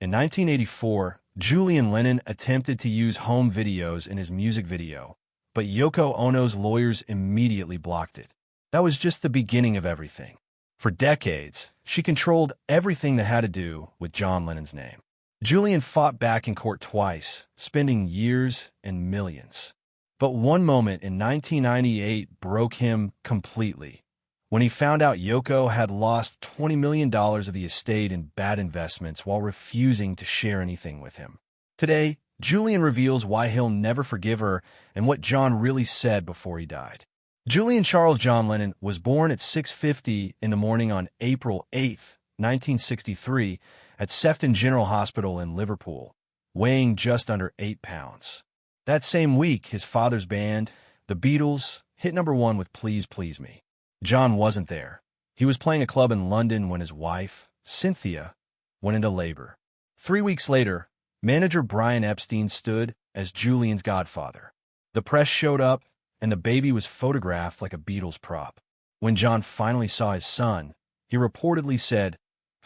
In 1984, Julian Lennon attempted to use home videos in his music video, but Yoko Ono's lawyers immediately blocked it. That was just the beginning of everything. For decades, she controlled everything that had to do with John Lennon's name. Julian fought back in court twice, spending years and millions. But one moment in 1998 broke him completely, when he found out Yoko had lost $20 million of the estate in bad investments while refusing to share anything with him. Today, Julian reveals why he'll never forgive her and what John really said before he died. Julian Charles John Lennon was born at 6:50 in the morning on April 8, 1963, at Sefton General Hospital in Liverpool, weighing just under 8 pounds. That same week, his father's band, the Beatles, hit #1 with Please Please Me. John wasn't there. He was playing a club in London when his wife, Cynthia, went into labor. 3 weeks later, manager Brian Epstein stood as Julian's godfather. The press showed up, and the baby was photographed like a Beatles prop. When John finally saw his son, he reportedly said,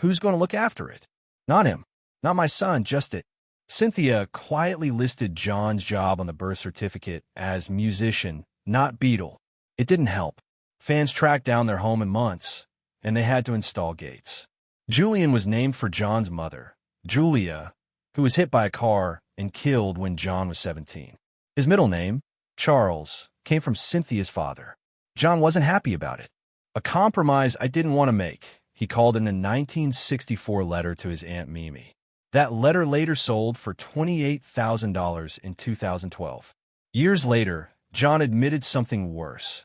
"Who's going to look after it? Not him. Not my son, just it." Cynthia quietly listed John's job on the birth certificate as musician, not Beatle. It didn't help. Fans tracked down their home in months, and they had to install gates. Julian was named for John's mother, Julia, who was hit by a car and killed when John was 17. His middle name, Charles, came from Cynthia's father. John wasn't happy about it. "A compromise I didn't want to make," he called in a 1964 letter to his Aunt Mimi. That letter later sold for $28,000 in 2012. Years later, John admitted something worse.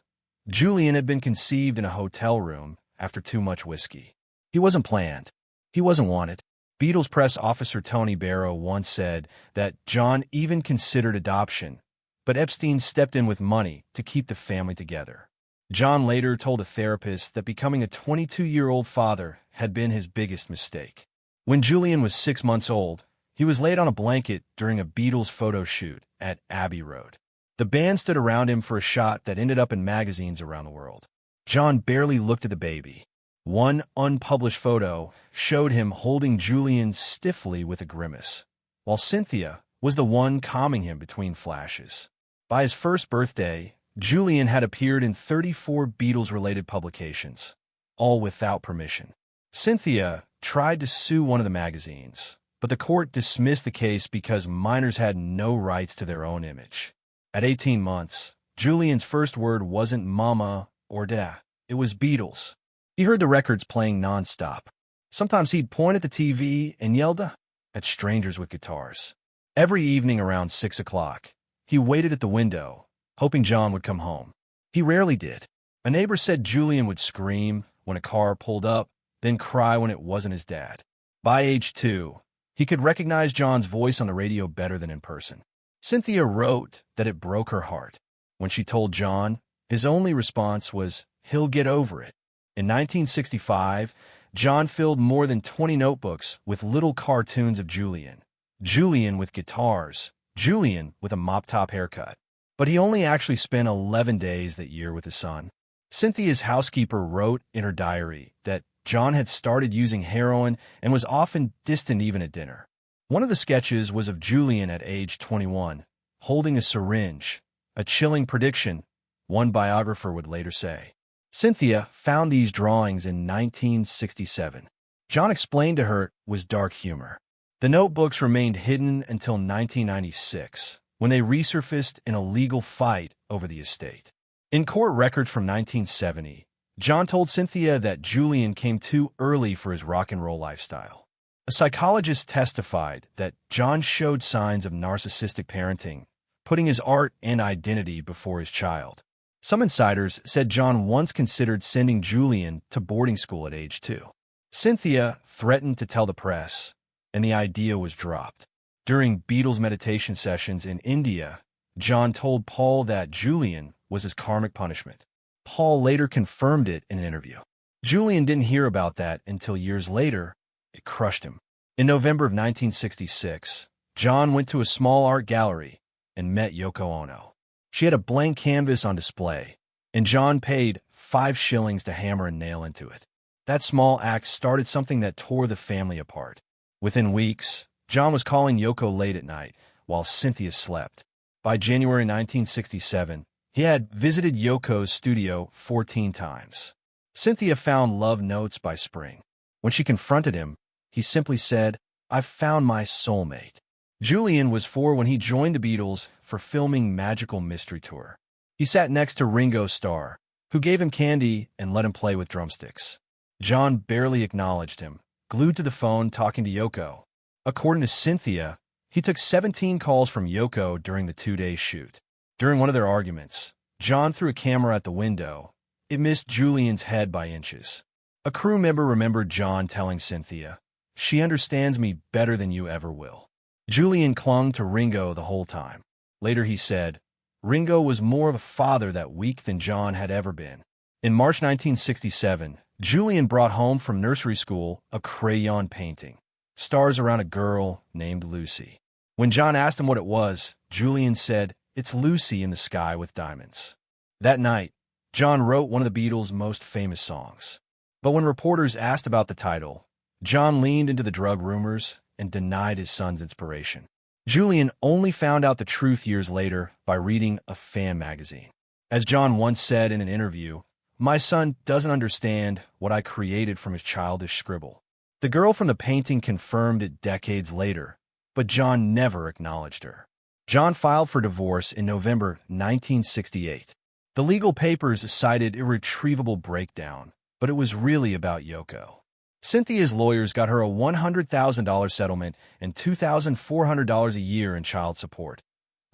Julian had been conceived in a hotel room after too much whiskey. He wasn't planned. He wasn't wanted. Beatles press officer Tony Barrow once said that John even considered adoption, but Epstein stepped in with money to keep the family together. John later told a therapist that becoming a 22-year-old father had been his biggest mistake. When Julian was 6 months old, he was laid on a blanket during a Beatles photo shoot at Abbey Road. The band stood around him for a shot that ended up in magazines around the world. John barely looked at the baby. One unpublished photo showed him holding Julian stiffly with a grimace, while Cynthia was the one calming him between flashes. By his first birthday, Julian had appeared in 34 Beatles-related publications, all without permission. Cynthia tried to sue one of the magazines, but the court dismissed the case because minors had no rights to their own image. At 18 months, Julian's first word wasn't mama or dad. It was Beatles. He heard the records playing nonstop. Sometimes he'd point at the TV and yelled at strangers with guitars. Every evening around 6 o'clock, he waited at the window, hoping John would come home. He rarely did. A neighbor said Julian would scream when a car pulled up, then cry when it wasn't his dad. By age 2, he could recognize John's voice on the radio better than in person. Cynthia wrote that it broke her heart. When she told John, his only response was, "He'll get over it." In 1965, John filled more than 20 notebooks with little cartoons of Julian. Julian with guitars, Julian with a mop-top haircut. But he only actually spent 11 days that year with his son. Cynthia's housekeeper wrote in her diary that John had started using heroin and was often distant even at dinner. One of the sketches was of Julian at age 21, holding a syringe, a chilling prediction, one biographer would later say. Cynthia found these drawings in 1967. John explained to her it was dark humor. The notebooks remained hidden until 1996, when they resurfaced in a legal fight over the estate. In court records from 1970, John told Cynthia that Julian came too early for his rock and roll lifestyle. A psychologist testified that John showed signs of narcissistic parenting, putting his art and identity before his child. Some insiders said John once considered sending Julian to boarding school at age 2. Cynthia threatened to tell the press, and the idea was dropped. During Beatles meditation sessions in India, John told Paul that Julian was his karmic punishment. Paul later confirmed it in an interview. Julian didn't hear about that until years later. It crushed him. In November of 1966, John went to a small art gallery and met Yoko Ono. She had a blank canvas on display, and John paid 5 shillings to hammer a nail into it. That small act started something that tore the family apart. Within weeks, John was calling Yoko late at night while Cynthia slept. By January 1967, he had visited Yoko's studio 14 times. Cynthia found love notes by spring. When she confronted him, he simply said, "I've found my soulmate." Julian was 4 when he joined the Beatles for filming Magical Mystery Tour. He sat next to Ringo Starr, who gave him candy and let him play with drumsticks. John barely acknowledged him, glued to the phone talking to Yoko. According to Cynthia, he took 17 calls from Yoko during the 2-day shoot. During one of their arguments, John threw a camera at the window. It missed Julian's head by inches. A crew member remembered John telling Cynthia, "She understands me better than you ever will." Julian clung to Ringo the whole time. Later he said, Ringo was more of a father that week than John had ever been. In March 1967, Julian brought home from nursery school a crayon painting, stars around a girl named Lucy. When John asked him what it was, Julian said, "It's Lucy in the sky with diamonds." That night, John wrote one of the Beatles' most famous songs. But when reporters asked about the title, John leaned into the drug rumors and denied his son's inspiration. Julian only found out the truth years later by reading a fan magazine. As John once said in an interview, "My son doesn't understand what I created from his childish scribble." The girl from the painting confirmed it decades later, but John never acknowledged her. John filed for divorce in November 1968. The legal papers cited irretrievable breakdown, but it was really about Yoko. Cynthia's lawyers got her a $100,000 settlement and $2,400 a year in child support,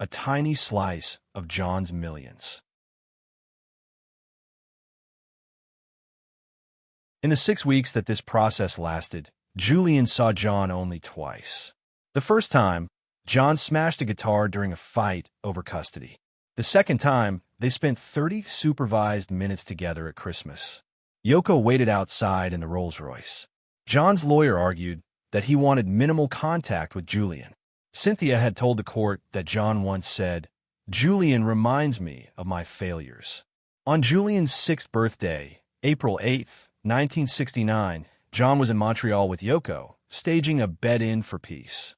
a tiny slice of John's millions. In the 6 weeks that this process lasted, Julian saw John only twice. The first time, John smashed a guitar during a fight over custody. The second time, they spent 30 supervised minutes together at Christmas. Yoko waited outside in the Rolls-Royce. John's lawyer argued that he wanted minimal contact with Julian. Cynthia had told the court that John once said, "Julian reminds me of my failures." On Julian's 6th birthday, April 8, 1969, John was in Montreal with Yoko, staging a bed-in for peace.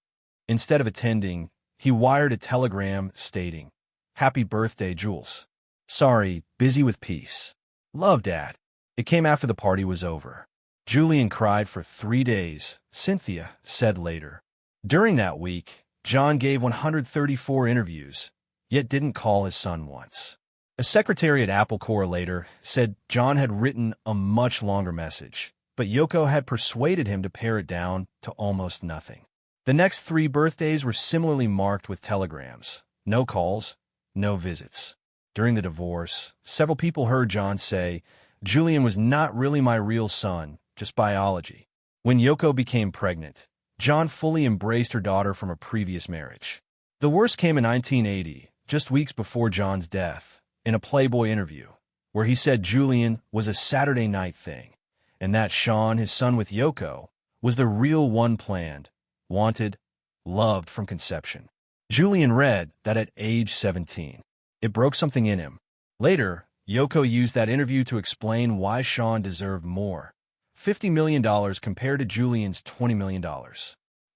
Instead of attending, he wired a telegram stating, "Happy birthday, Jules. Sorry, busy with peace. Love, Dad." It came after the party was over. Julian cried for 3 days, Cynthia said later. During that week, John gave 134 interviews, yet didn't call his son once. A secretary at Apple Corps later said John had written a much longer message, but Yoko had persuaded him to pare it down to almost nothing. The next 3 birthdays were similarly marked with telegrams. No calls, no visits. During the divorce, several people heard John say, "Julian was not really my real son, just biology." When Yoko became pregnant, John fully embraced her daughter from a previous marriage. The worst came in 1980, just weeks before John's death, in a Playboy interview, where he said Julian was a Saturday night thing, and that Sean, his son with Yoko, was the real one planned, wanted, loved from conception. Julian read that at age 17. It broke something in him. Later, Yoko used that interview to explain why Sean deserved more, $50 million compared to Julian's $20 million.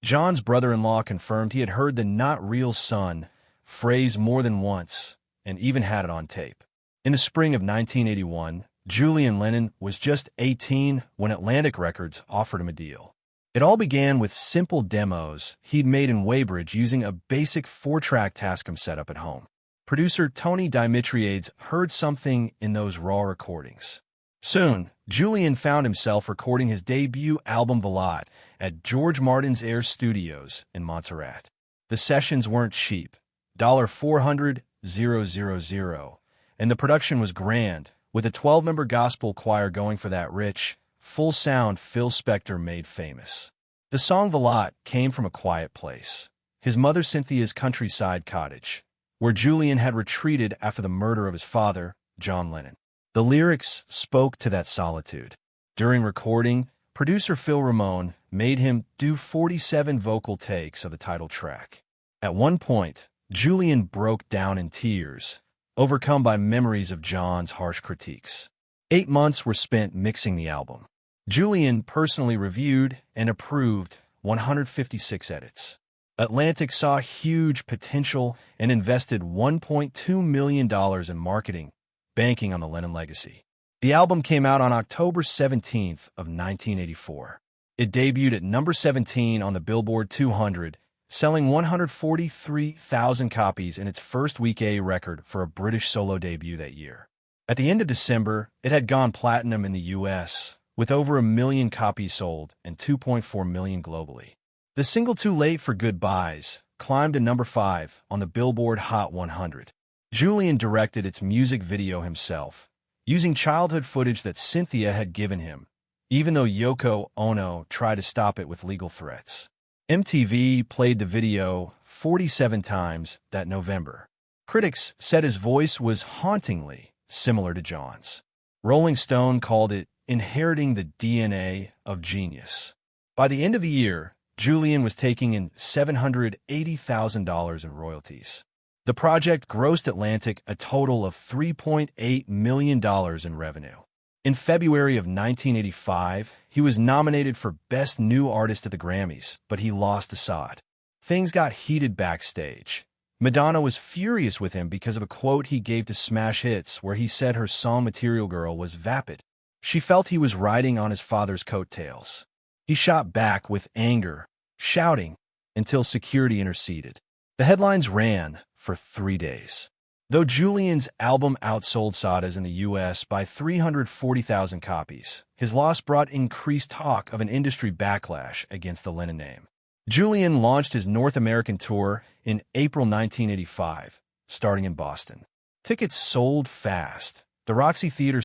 John's brother-in-law confirmed he had heard the "not real son" phrase more than once, and even had it on tape. In the spring of 1981, Julian Lennon was just 18 when Atlantic Records offered him a deal. It all began with simple demos he'd made in Weybridge using a basic 4-track Tascam setup at home. Producer Tony Dimitriades heard something in those raw recordings. Soon, Julian found himself recording his debut album Velat at George Martin's Air Studios in Montserrat. The sessions weren't cheap, $400,000, and the production was grand, with a 12-member gospel choir going for that rich, full sound Phil Spector made famous. The song Velat came from a quiet place, his mother Cynthia's countryside cottage, where Julian had retreated after the murder of his father, John Lennon. The lyrics spoke to that solitude. During recording, producer Phil Ramone made him do 47 vocal takes of the title track. At one point, Julian broke down in tears, overcome by memories of John's harsh critiques. 8 months were spent mixing the album. Julian personally reviewed and approved 156 edits. Atlantic saw huge potential and invested $1.2 million in marketing, banking on the Lennon legacy. The album came out on October 17th of 1984. It debuted at number 17 on the Billboard 200, selling 143,000 copies in its first week, a record for a British solo debut that year. At the end of December, it had gone platinum in the US, with over 1 million copies sold and 2.4 million globally. The single Too Late for Goodbyes climbed to number 5 on the Billboard Hot 100. Julian directed its music video himself, using childhood footage that Cynthia had given him, even though Yoko Ono tried to stop it with legal threats. MTV played the video 47 times that November. Critics said his voice was hauntingly similar to John's. Rolling Stone called it inheriting the DNA of genius. By the end of the year, Julian was taking in $780,000 in royalties. The project grossed Atlantic a total of $3.8 million in revenue. In February of 1985, he was nominated for Best New Artist at the Grammys, but he lost to Sade. Things got heated backstage. Madonna was furious with him because of a quote he gave to Smash Hits where he said her song Material Girl was vapid. She felt he was riding on his father's coattails. He shot back with anger, shouting, until security interceded. The headlines ran for 3 days. Though Julian's album outsold Sade's in the US by 340,000 copies, his loss brought increased talk of an industry backlash against the Lennon name. Julian launched his North American tour in April 1985, starting in Boston. Tickets sold fast. The Roxy Theater